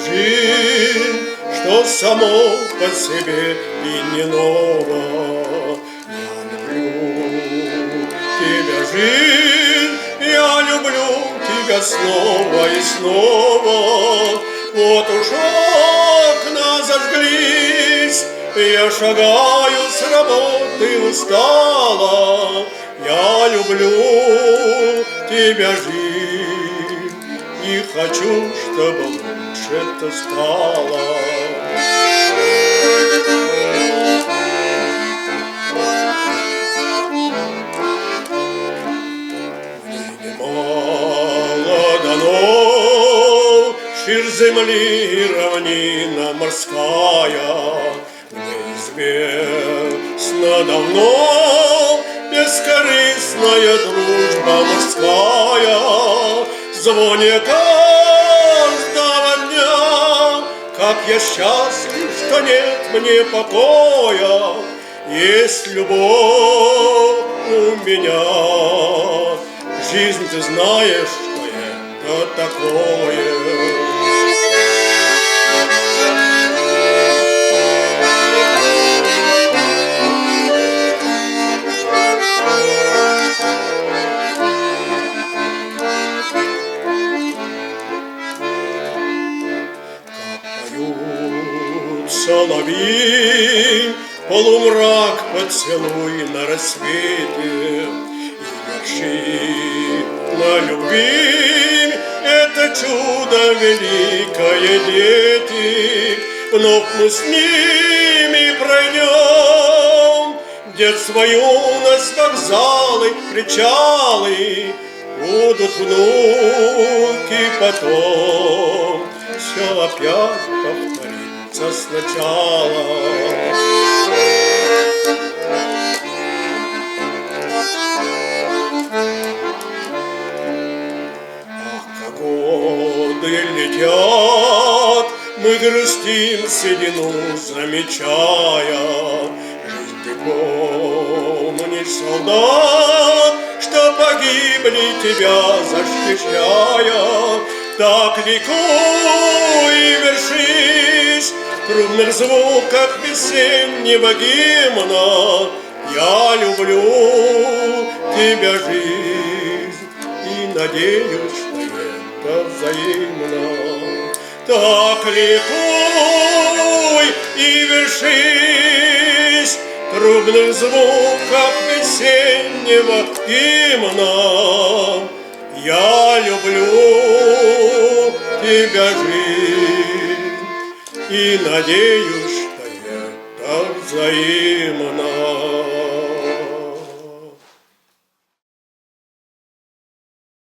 жизнь, что само по себе и не ново. Я люблю тебя, жизнь, я люблю тебя снова и снова. Вот уж окна зажглись, я шагаю с работы устала. Я люблю тебя, жизнь, и хочу, чтобы лучше ты стала. Мне немало дано, ширь земли равнина морская, мне известно давно бескорыстная дружба морская. В звоне каждого дня, как я счастлив, что нет мне покоя. Есть любовь у меня, жизнь, ты знаешь, что это такое. Соловей, полумрак поцелуй на рассвете, и вершина любви — это чудо великое, дети. Вновь мы с ними пройдем детство, юность, вокзалы, причалы. Будут внуки потом, все опять повторится сначала. Ах, как годы летят, мы грустим седину, замечая. Жизнь, ты помнишь, солдат, что погибли тебя защищая. Так ликуй и вершись в трубных звуках весеннего гимна. Я люблю тебя, жизнь, и надеюсь, что это взаимно. Так ликуй и вершись в трубных звуках весеннего гимна. Я люблю тебя, жизнь, и надеюсь, что это взаимно.